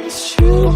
It's true.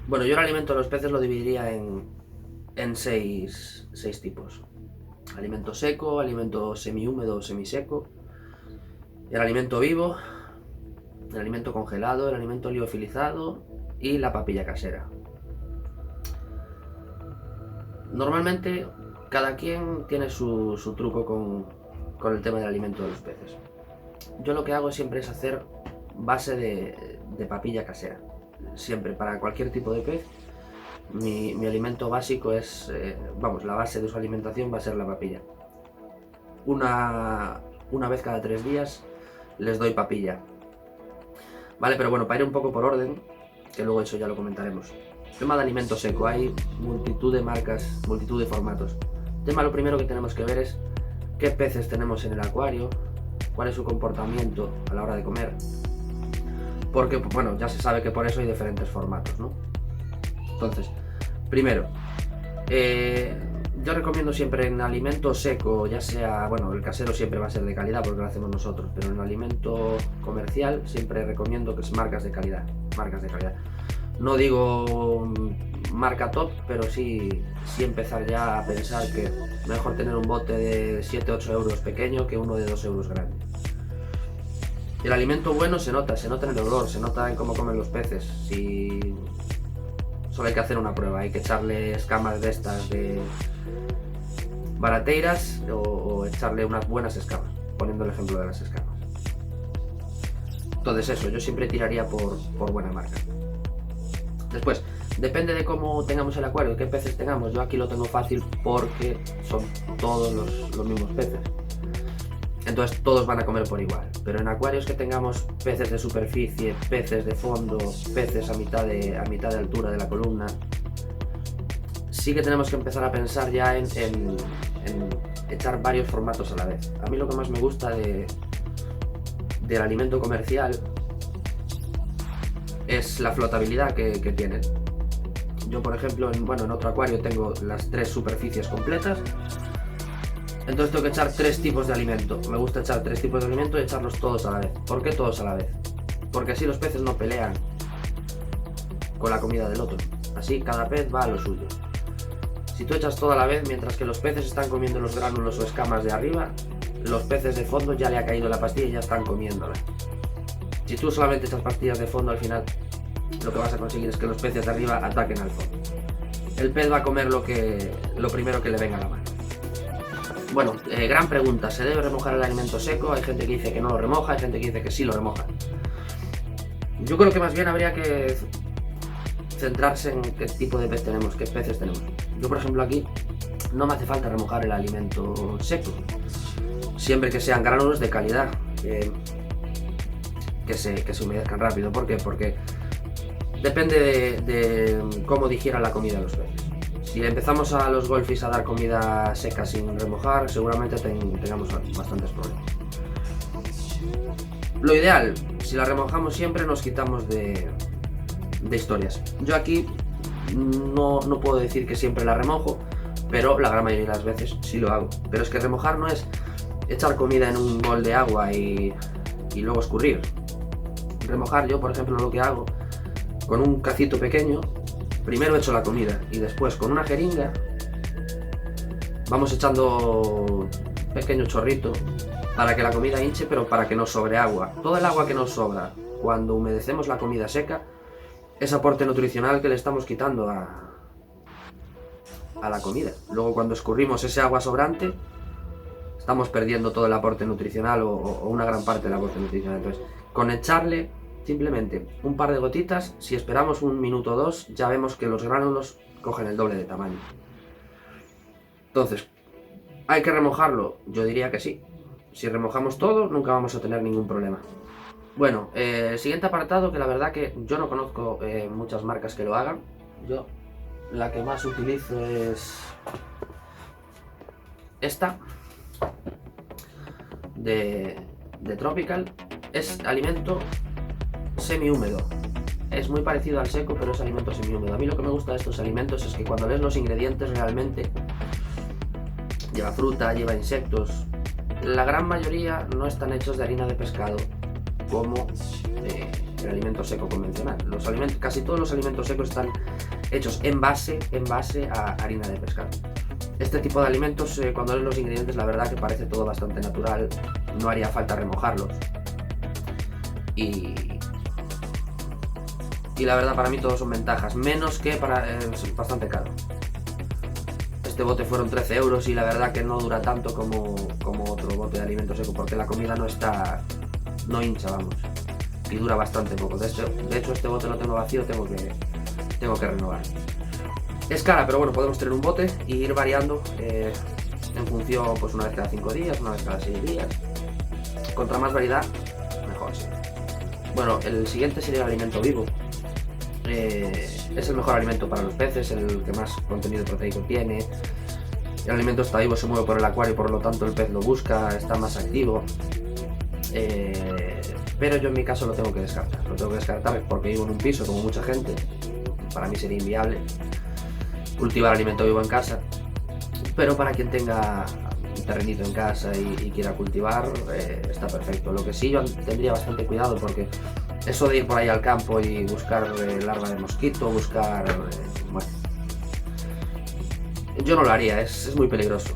Bueno, yo el alimento de los peces lo dividiría en seis tipos. Alimento seco, alimento semihúmedo o semiseco, el alimento vivo, el alimento congelado, el alimento liofilizado y la papilla casera. Normalmente cada quien tiene su truco con el tema del alimento de los peces. Yo lo que hago siempre es hacer base de papilla casera. Siempre, para cualquier tipo de pez, mi alimento básico es, la base de su alimentación va a ser la papilla. Una vez cada 3 días les doy papilla. Vale, pero bueno, para ir un poco por orden, que luego eso ya lo comentaremos. Tema de alimento seco, hay multitud de marcas, multitud de formatos. Tema, lo primero que tenemos que ver es qué peces tenemos en el acuario, cuál es su comportamiento a la hora de comer. Porque, bueno, ya se sabe que por eso hay diferentes formatos, ¿no? Entonces, primero, yo recomiendo siempre en alimento seco, ya sea, bueno, el casero siempre va a ser de calidad porque lo hacemos nosotros, pero en alimento comercial siempre recomiendo que es marcas de calidad, No digo marca top, pero sí empezar ya a pensar que mejor tener un bote de 7-8 euros pequeño que uno de 2 euros grande. El alimento bueno se nota en el olor, se nota en cómo comen los peces. Solo hay que hacer una prueba, hay que echarle escamas de estas de barateiras o echarle unas buenas escamas, poniendo el ejemplo de las escamas. Entonces eso, yo siempre tiraría por buena marca. Después, depende de cómo tengamos el acuario, qué peces tengamos. Yo aquí lo tengo fácil porque son todos los mismos peces. Entonces todos van a comer por igual, pero en acuarios que tengamos peces de superficie, peces de fondo, peces a mitad de altura de la columna, sí que tenemos que empezar a pensar ya en echar varios formatos a la vez. A mí lo que más me gusta del alimento comercial es la flotabilidad que tienen. Yo, por ejemplo, en otro acuario tengo las 3 superficies completas. Entonces tengo que echar 3 tipos de alimento. Me gusta echar 3 tipos de alimento y echarlos todos a la vez. ¿Por qué todos a la vez? Porque así los peces no pelean con la comida del otro. Así cada pez va a lo suyo. Si tú echas todo a la vez, mientras que los peces están comiendo los gránulos o escamas de arriba, los peces de fondo ya le ha caído la pastilla y ya están comiéndola. Si tú solamente echas pastillas de fondo, al final lo que vas a conseguir es que los peces de arriba ataquen al fondo. El pez va a comer lo primero que le venga a la mano. Bueno, gran pregunta, ¿se debe remojar el alimento seco? Hay gente que dice que no lo remoja, hay gente que dice que sí lo remoja. Yo creo que más bien habría que centrarse en qué tipo de pez tenemos, qué peces tenemos. Yo, por ejemplo, aquí no me hace falta remojar el alimento seco, siempre que sean gránulos de calidad, que se humedezcan rápido. ¿Por qué? Porque depende de cómo digieran la comida los peces. Si empezamos a los golfis a dar comida seca sin remojar, seguramente tengamos bastantes problemas. Lo ideal, si la remojamos siempre, nos quitamos de historias. Yo aquí no puedo decir que siempre la remojo, pero la gran mayoría de las veces sí lo hago. Pero es que remojar no es echar comida en un bol de agua y luego escurrir. Remojar, yo por ejemplo lo que hago, con un cacito pequeño, primero echo la comida y después con una jeringa vamos echando pequeño chorrito para que la comida hinche, pero para que no sobre agua. Todo el agua que nos sobra cuando humedecemos la comida seca es aporte nutricional que le estamos quitando a la comida. Luego cuando escurrimos ese agua sobrante estamos perdiendo todo el aporte nutricional o una gran parte del aporte nutricional. Entonces, con echarle simplemente un par de gotitas, si esperamos 1 minuto o 2, ya vemos que los gránulos cogen el doble de tamaño. Entonces, ¿hay que remojarlo? Yo diría que sí. Si remojamos todo, nunca vamos a tener ningún problema. Bueno, siguiente apartado, que la verdad que yo no conozco muchas marcas que lo hagan. Yo la que más utilizo es esta de Tropical. Es alimento semi-húmedo. Es muy parecido al seco, pero es alimento semi-húmedo. A mí lo que me gusta de estos alimentos es que cuando lees los ingredientes realmente lleva fruta, lleva insectos. La gran mayoría no están hechos de harina de pescado como el alimento seco convencional. Casi todos los alimentos secos están hechos en base a harina de pescado. Este tipo de alimentos, cuando lees los ingredientes, la verdad que parece todo bastante natural, no haría falta remojarlos. Y la verdad, para mí todos son ventajas, menos que es bastante caro. Este bote fueron 13 euros y la verdad que no dura tanto como otro bote de alimento seco, porque la comida no hincha, vamos, y dura bastante poco. De hecho, este bote lo tengo vacío, tengo que renovar. Es cara, pero bueno, podemos tener un bote y ir variando en función, pues una vez cada 5 días, una vez cada 6 días. Contra más variedad, mejor, sí. Bueno, el siguiente sería el alimento vivo. Es el mejor alimento para los peces, el que más contenido proteico tiene. El alimento está vivo, se mueve por el acuario, por lo tanto el pez lo busca, está más activo. Pero yo en mi caso lo tengo que descartar porque vivo en un piso como mucha gente. Para mí sería inviable cultivar alimento vivo en casa, pero para quien tenga un terrenito en casa y quiera cultivar, está perfecto. Lo que sí, yo tendría bastante cuidado, porque eso de ir por ahí al campo y buscar larva de mosquito, bueno, yo no lo haría, es muy peligroso.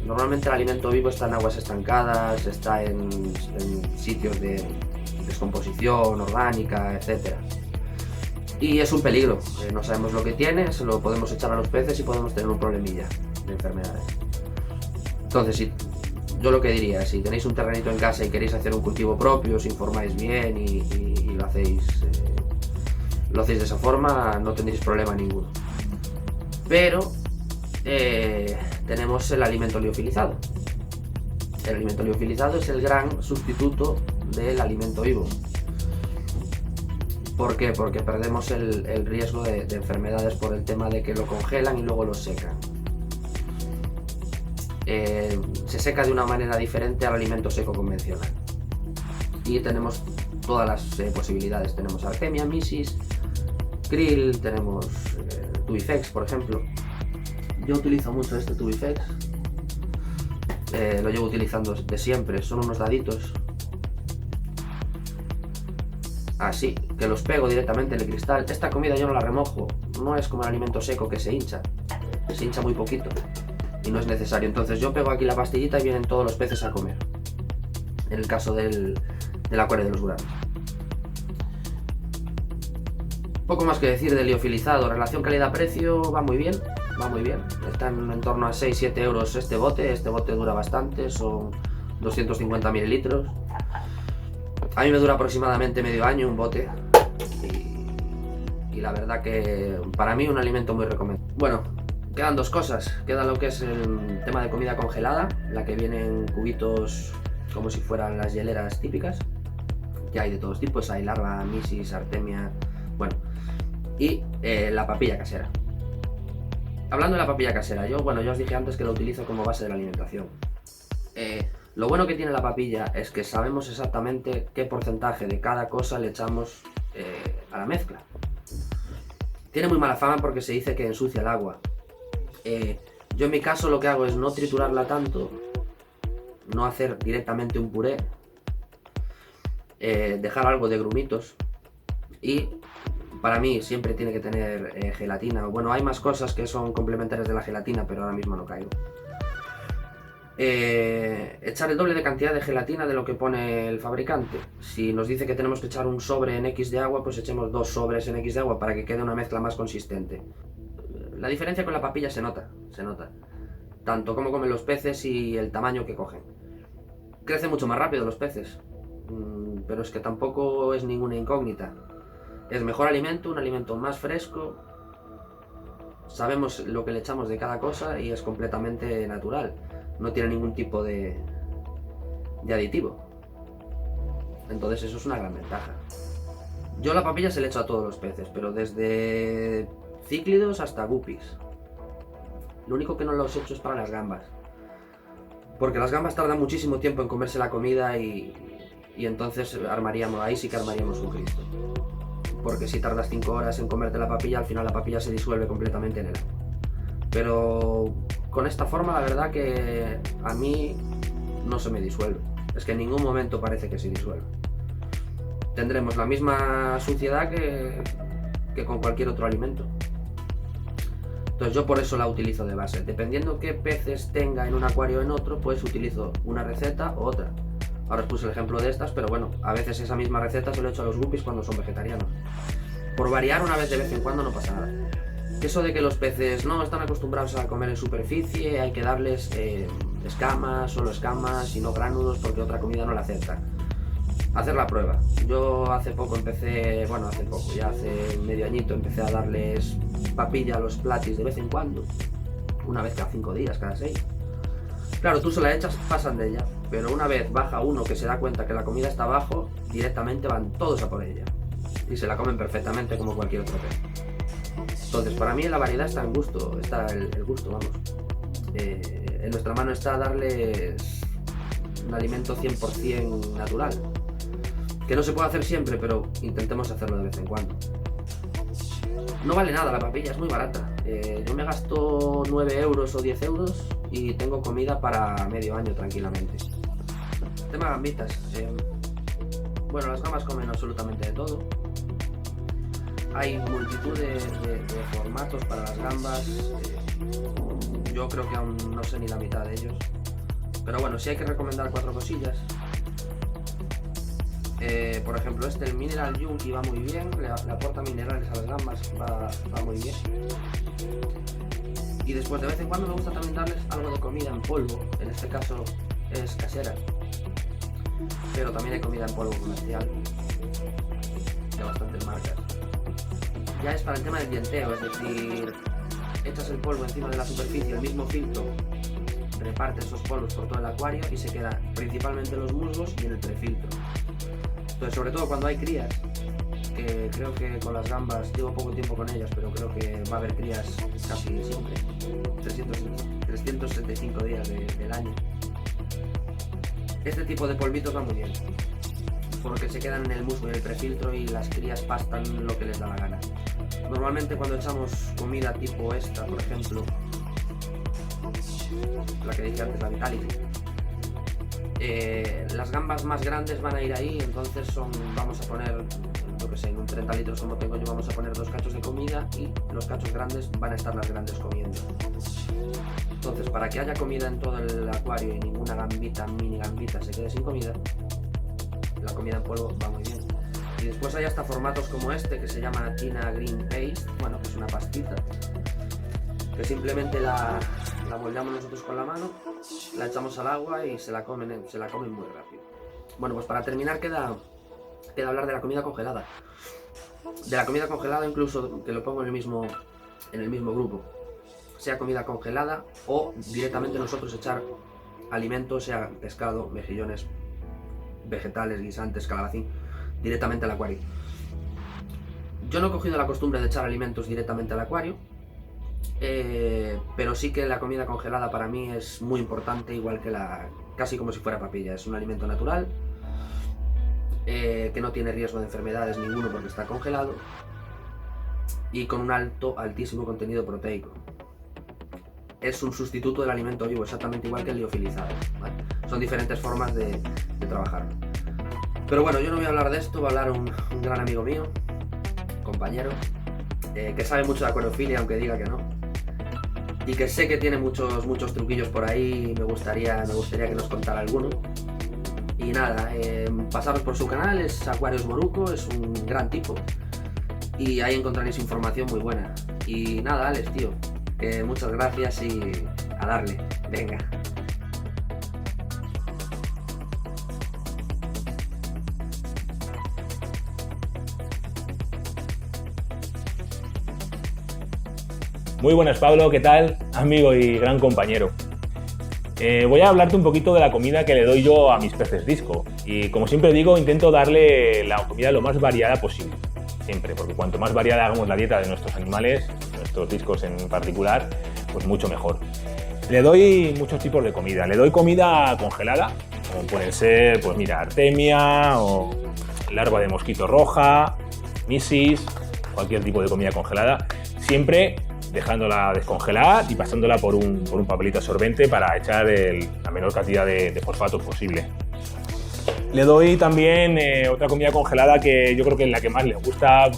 Normalmente el alimento vivo está en aguas estancadas, está en sitios de descomposición orgánica, etc. Y es un peligro, no sabemos lo que tiene, se lo podemos echar a los peces y podemos tener un problemilla de enfermedades. Entonces, yo lo que diría, si tenéis un terrenito en casa y queréis hacer un cultivo propio, os informáis bien y lo hacéis de esa forma, no tendréis problema ninguno. Pero tenemos el alimento liofilizado. El alimento liofilizado es el gran sustituto del alimento vivo. ¿Por qué? Porque perdemos el riesgo de enfermedades por el tema de que lo congelan y luego lo secan. Se seca de una manera diferente al alimento seco convencional. Y tenemos todas las posibilidades. Tenemos Artemia, Mysis, krill, tenemos Tubifex, por ejemplo. Yo utilizo mucho este Tubifex. Lo llevo utilizando de siempre. Son unos daditos así, que los pego directamente en el cristal. Esta comida yo no la remojo, no es como el alimento seco que se hincha muy poquito y no es necesario. Entonces yo pego aquí la pastillita y vienen todos los peces a comer, en el caso del acuario de los gurames. Poco más que decir del liofilizado. Relación calidad-precio va muy bien, está en torno a 6-7 euros este bote dura bastante, son 250 mililitros. A mí me dura aproximadamente medio año un bote y la verdad que para mí un alimento muy recomendable. Bueno, quedan dos cosas. Queda lo que es el tema de comida congelada, la que viene en cubitos como si fueran las hieleras típicas, que hay de todos tipos, hay larva, Mysis, Artemia, bueno, y la papilla casera. Hablando de la papilla casera, yo os dije antes que la utilizo como base de la alimentación. Lo bueno que tiene la papilla es que sabemos exactamente qué porcentaje de cada cosa le echamos a la mezcla. Tiene muy mala fama porque se dice que ensucia el agua. Yo en mi caso lo que hago es no triturarla tanto, no hacer directamente un puré, dejar algo de grumitos y para mí siempre tiene que tener gelatina. Bueno, hay más cosas que son complementarias de la gelatina, pero ahora mismo no caigo. Echar el doble de cantidad de gelatina de lo que pone el fabricante. Si nos dice que tenemos que echar un sobre en X de agua, pues echemos 2 sobres en X de agua para que quede una mezcla más consistente. La diferencia con la papilla se nota. Tanto cómo comen los peces y el tamaño que cogen. Crecen mucho más rápido los peces, pero es que tampoco es ninguna incógnita. Es mejor alimento, un alimento más fresco. Sabemos lo que le echamos de cada cosa y es completamente natural. No tiene ningún tipo de aditivo. Entonces eso es una gran ventaja. Yo la papilla se le echo a todos los peces, pero desde cíclidos hasta guppies. Lo único que no los echo es para las gambas, porque las gambas tardan muchísimo tiempo en comerse la comida y entonces ahí sí que armaríamos un Cristo. Porque si tardas 5 horas en comerte la papilla, al final la papilla se disuelve completamente en el agua. Pero con esta forma la verdad que a mí no se me disuelve. Es que en ningún momento parece que se disuelve. Tendremos la misma suciedad que con cualquier otro alimento. Entonces yo por eso la utilizo de base. Dependiendo qué peces tenga en un acuario o en otro, pues utilizo una receta u otra. Ahora os puse el ejemplo de estas, pero bueno, a veces esa misma receta se lo echo a los guppies cuando son vegetarianos. Por variar una vez de vez en cuando no pasa nada. Eso de que los peces no están acostumbrados a comer en superficie, hay que darles escamas, solo escamas y no gránulos porque otra comida no la acepta. Hacer la prueba. Yo hace poco ya hace medio añito empecé a darles papilla a los platis de vez en cuando. Una vez cada 5 días, cada 6. Claro, tú se la echas, pasan de ella. Pero una vez baja uno que se da cuenta que la comida está abajo, directamente van todos a por ella. Y se la comen perfectamente como cualquier otro pez. Entonces, para mí la variedad está en gusto, está el gusto, vamos. En nuestra mano está darles un alimento 100% natural. Que no se puede hacer siempre, pero intentemos hacerlo de vez en cuando. No vale nada la papilla, es muy barata. Yo me gasto 9 euros o 10 euros y tengo comida para medio año tranquilamente. Tema gambitas. Bueno, las gambas comen absolutamente de todo. Hay multitud de formatos para las gambas. Yo creo que aún no sé ni la mitad de ellos. Pero bueno, sí hay que recomendar 4 cosillas. Por ejemplo, el Mineral Junkie va muy bien, le aporta minerales a las gambas, va muy bien. Y después de vez en cuando me gusta también darles algo de comida en polvo, en este caso es casera. Pero también hay comida en polvo comercial, de bastantes marcas. Ya es para el tema del dienteo, es decir, echas el polvo encima de la superficie, el mismo filtro reparte esos polvos por todo el acuario y se queda principalmente en los musgos y en el prefiltro. Entonces, sobre todo cuando hay crías, que creo que con las gambas, llevo poco tiempo con ellas, pero creo que va a haber crías casi siempre, 365 días del año. Este tipo de polvitos va muy bien, porque se quedan en el musgo y en el prefiltro y las crías pastan lo que les da la gana. Normalmente cuando echamos comida tipo esta, por ejemplo, la que dije antes, la Vitality, las gambas más grandes van a ir ahí, entonces vamos a poner, yo que sé, en un 30 litros como tengo yo, vamos a poner 2 cachos de comida y los cachos grandes van a estar las grandes comiendo. Entonces, para que haya comida en todo el acuario y ninguna gambita, mini gambita, se quede sin comida, la comida en polvo va muy bien. Y después hay hasta formatos como este que se llama Tina Green Paste, bueno, que es una pastita, que simplemente la moldamos nosotros con la mano, la echamos al agua y se la comen muy rápido. Bueno, pues para terminar queda hablar de la comida congelada. De la comida congelada, incluso que lo pongo en el mismo grupo. Sea comida congelada o directamente nosotros echar alimentos, sea pescado, mejillones, vegetales, guisantes, calabacín, directamente al acuario. Yo no he cogido la costumbre de echar alimentos directamente al acuario, pero sí que la comida congelada para mí es muy importante, igual que casi como si fuera papilla. Es un alimento natural, que no tiene riesgo de enfermedades ninguno porque está congelado y con un altísimo contenido proteico. Es un sustituto del alimento vivo, exactamente igual que el liofilizado, ¿vale? Son diferentes formas de trabajar. Pero bueno, yo no voy a hablar de esto, va a hablar un gran amigo mío, compañero, que sabe mucho de acuariofilia, aunque diga que no, y que sé que tiene muchos truquillos por ahí. Me gustaría que nos contara alguno. Y nada, pasaros por su canal, es Aquarios Moruco, es un gran tipo y ahí encontraréis información muy buena. Y nada, Alex, tío, muchas gracias y a darle, venga. Muy buenas, Pablo, ¿qué tal? Amigo y gran compañero. Voy a hablarte un poquito de la comida que le doy yo a mis peces disco. Y como siempre digo, intento darle la comida lo más variada posible. Siempre, porque cuanto más variada hagamos la dieta de nuestros animales, nuestros discos en particular, pues mucho mejor. Le doy muchos tipos de comida. Le doy comida congelada, como pueden ser, pues mira, artemia o larva de mosquito roja, misis, cualquier tipo de comida congelada. Siempre dejándola descongelar y pasándola por un papelito absorbente para echar la menor cantidad de fosfatos posible. Le doy también otra comida congelada que yo creo que es la que más le gusta a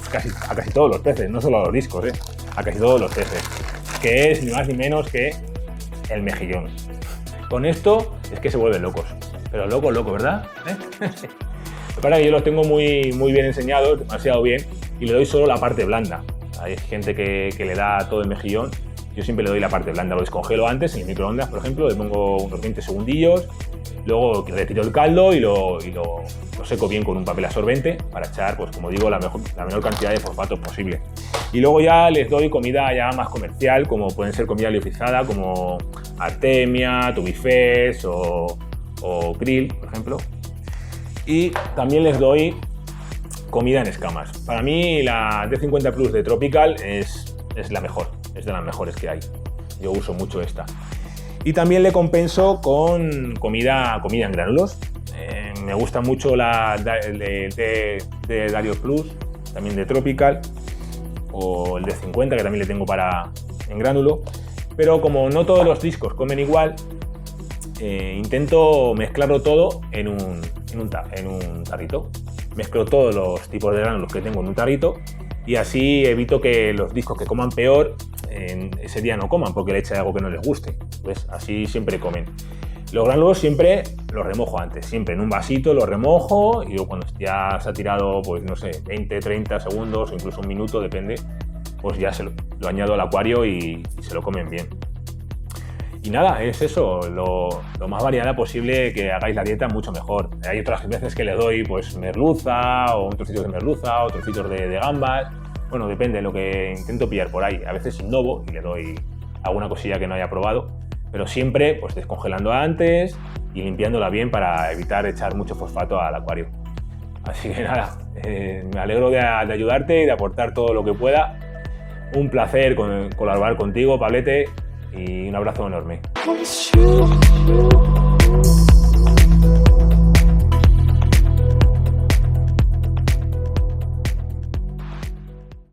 casi todos los peces, no solo a los discos, a casi todos los peces, que es ni más ni menos que el mejillón. Con esto es que se vuelven locos, pero locos, ¿verdad? Para que yo los tengo muy bien enseñados, demasiado bien, y le doy solo la parte blanda. Hay gente que le da todo el mejillón. Yo siempre le doy la parte blanda, lo descongelo antes en el microondas, por ejemplo, le pongo unos 20 segundillos, luego retiro el caldo y lo seco bien con un papel absorbente para echar, pues como digo, la menor cantidad de fosfatos posible. Y luego ya les doy comida ya más comercial, como pueden ser comida liofilizada, como artemia, tubifex o krill, por ejemplo. Y también les doy comida en escamas. Para mí la D50 Plus de Tropical es la mejor, es de las mejores que hay. Yo uso mucho esta. Y también le compenso con comida en gránulos. Me gusta mucho la de Dario Plus, también de Tropical, o el D50 que también le tengo en gránulo. Pero como no todos los discos comen igual, intento mezclarlo todo en un tarrito. Mezclo todos los tipos de gránulos que tengo en un tarrito y así evito que los discos que coman peor ese día no coman porque le eche algo que no les guste. Pues así siempre comen. Los gránulos siempre los remojo antes, siempre en un vasito los remojo y luego cuando ya se ha tirado, pues no sé, 20, 30 segundos o incluso un minuto, depende, pues ya lo añado al acuario y se lo comen bien. Y nada, es eso, lo más variada posible, que hagáis la dieta mucho mejor. Hay otras veces que le doy pues merluza o un trocito de merluza o trocitos de gambas. Bueno, depende de lo que intento pillar por ahí. A veces innovo y le doy alguna cosilla que no haya probado, pero siempre pues descongelando antes y limpiándola bien para evitar echar mucho fosfato al acuario. Así que nada, me alegro de ayudarte y de aportar todo lo que pueda. Un placer colaborar contigo, Pablete. Y un abrazo enorme.